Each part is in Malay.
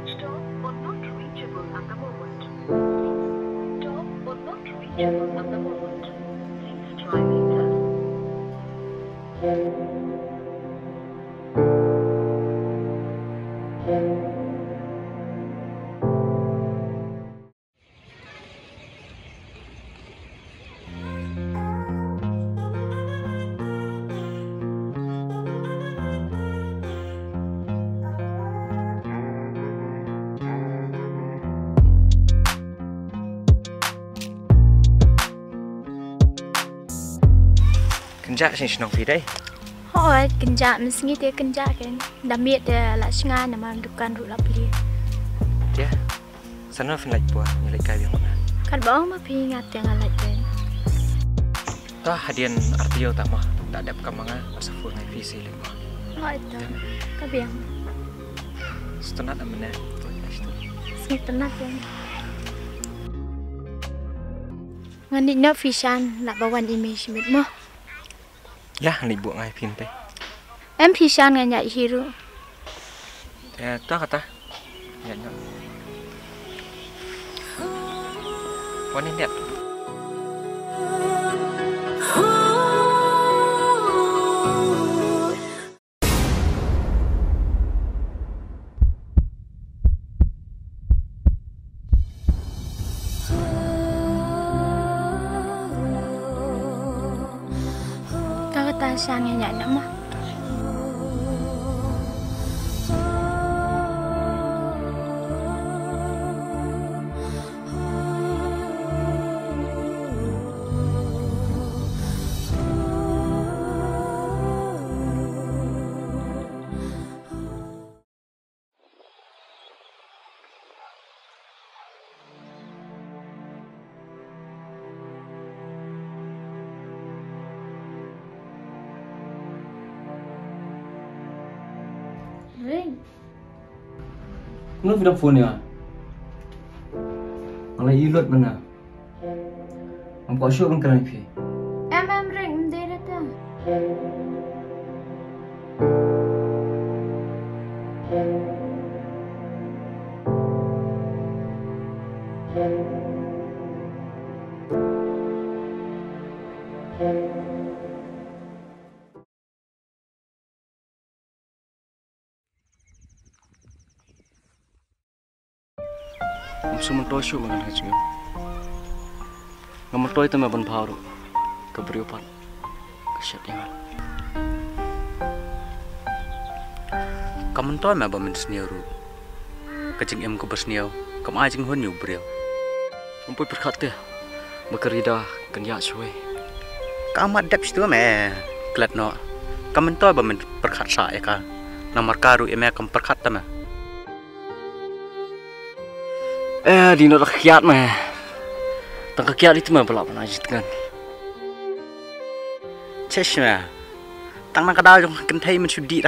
Stop or not reachable at the moment. Stop or not reachable at the moment. Please try later. Kenjak sih senang pidai. Oh, kenjak mesingi dia kenjak kan. Damit dia lah sengai nama dukan rula beli. Dia sana fin lagi buat nilai kaya yang mana? Kan bawang mah pingat yang alat kan. Tah hadian artiyo tama tak ada perkembangan masa full ngai visi lima. Oh itu, kabiang. Setenat amena. Sengi tenat kan. Nganit nak fishan nak bawan image mit mo. Ya, ni buat ngai pinte. Em fishan ngan nyai hiru. Tak kata. Ya nyok. Wanin dia. Kata sang yang nyai nak mah. Ring. Nó video phone ya. Malah ilut mana? Mampu show kan keren pi. Em ring dia datang. Sumun toy show makan kecil. Ngamuk toy itu maban baru. Keberiopan. Kesyat yang. Kamu toy maban seniaru. Kecing em ke bersniau. Kamu ajeng hun yu beriau. Mampu berkata. Bekerida kenyak suwe. Kamu ada situ meh. Kelat no. Kamu toy bamen berkat saya kan. Nomor karu em kamu berkat meh. Di nak kiat mah. Tak kiat itu mah belak aja kan. Cesh meh. Tang nak kadal jong kentai mencudi.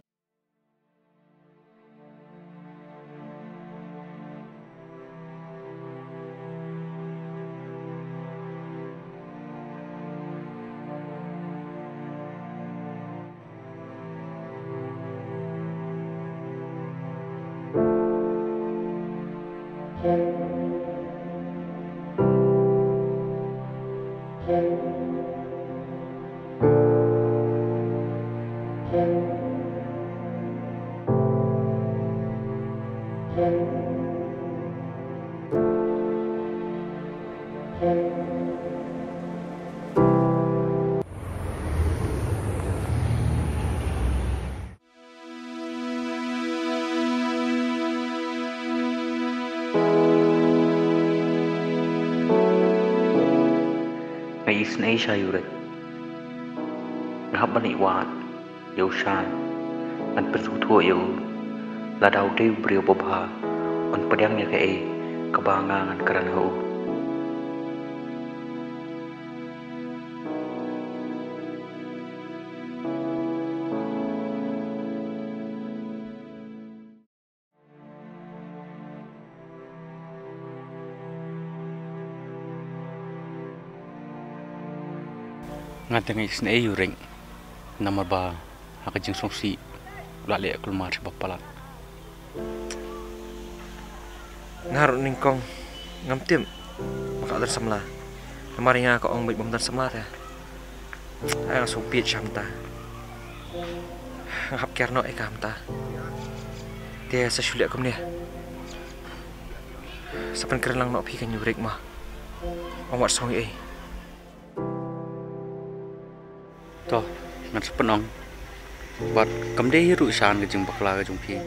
Ngày snei sayuret, ngahap bani wat, yau shan, an persutua yau, ladau dew beriau bobha, on pedangnya ke kebangangan kerana hau. Ngateng isne yuring nomor ba hakajeng songsi lale kulmar si bapalat ngarut ningkong ngam tim maka dar samla lemari nga ko ong baik bom dar samla ta ay langsung piet chamta ngap kerno e kamta dia sa syulik kom ni sapan keren lang no pi kan yurik mah ong wat song e to ngat sepenong buat kamde ru san ke jeng bakla ke jung pi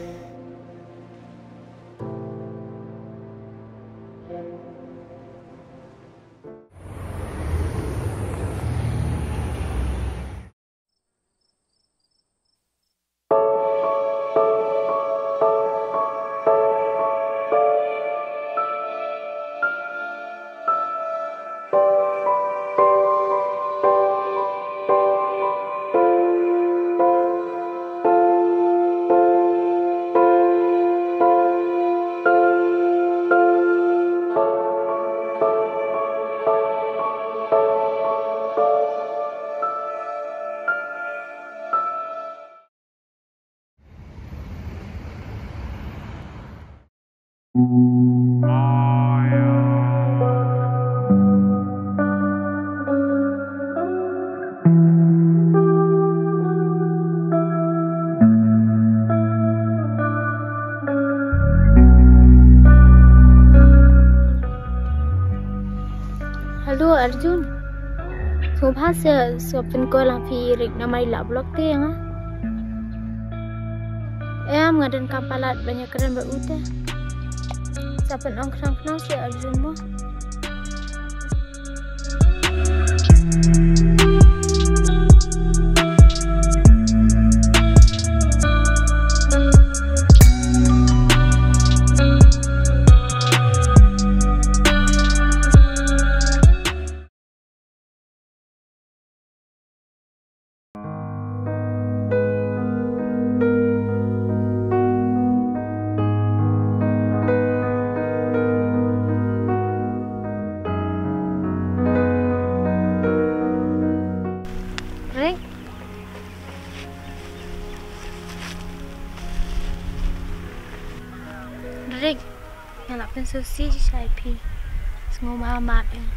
Halo Arjun, sumpah sepen ko lang pirik na may lablok te nga. Em ngadan kampalat banyak keren beruta. Sapen ong kenang si Arjun mo. Rick, nyalakan susi saya pi, semua mamat yang.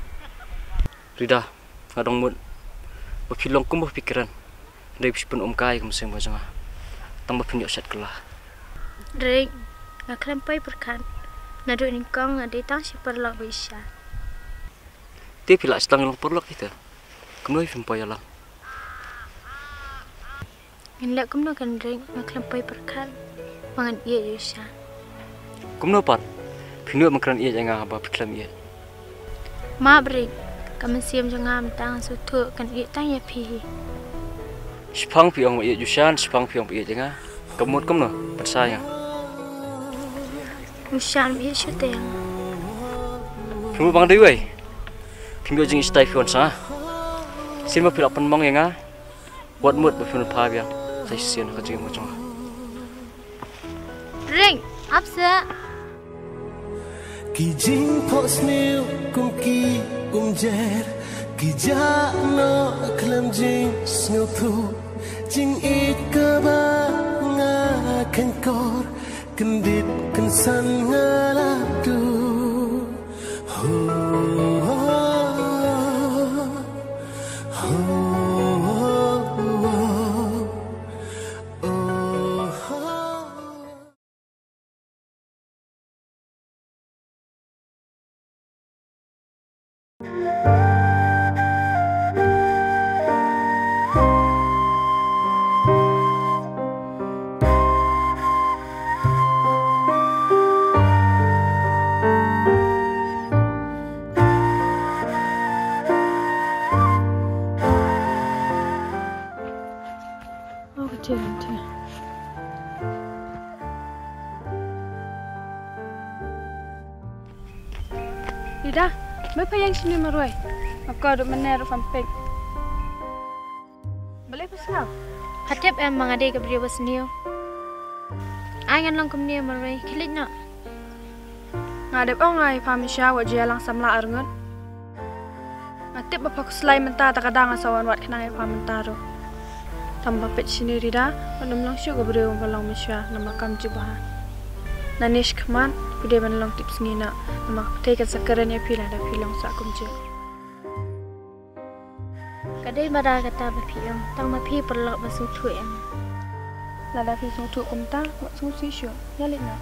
Rida ngadong mut bapilong kum pikiran dari pun kai kum sing bajang tambah pinjok set kelah Rick, nak lempai perkan, nado ni kong ada tang si perlak bisa. ti pilak setang long perlok kita kemoi pimpai alang Inlak kum nak Rick, nak lempai perkan, mangan ia bisa. kumno pat pinjok makran ia jangan apa piklam ia Ma Rick, kami siam jangan tang sutu kan ia tang ya pi. Sepang piong ia jusan sepang piong ia jangan kemut kumno persayang Usian ia syuteng. Pinjok bang dewi pinjok jeng istai pion sa sin ma pilak penmong yang buat mut bapilon pabiang saya sian kajing macam Rick, apa Ki jing pos niu kum ki jer ki ja no klam jing snow thu jing ikaba nga kan kor kendit kan san ngala du ho Ida, may payang sini maroy. Ako ada menero samping. Boleh pasal? Hatip em mangade ke beri wasniu. Angan lang kum ni marai kilit nak. Ngadep ongai pamisya wajah lang samla arngut. Ngatip bapak selai mentah tak kadang asawan wat kenang apa mentaro. Tambah pet sini Rida, pandem lang syuk ke beri balang misya nama kam jibahan. Nanish kaman pide ban long tips ni na mak tekan sakaran ya pila da pilong sa kumje. Kadai mara kata bapiang tang mapi perlok basu tuang. Lada fi sung tu kumta mak sung si syo. Ya lina.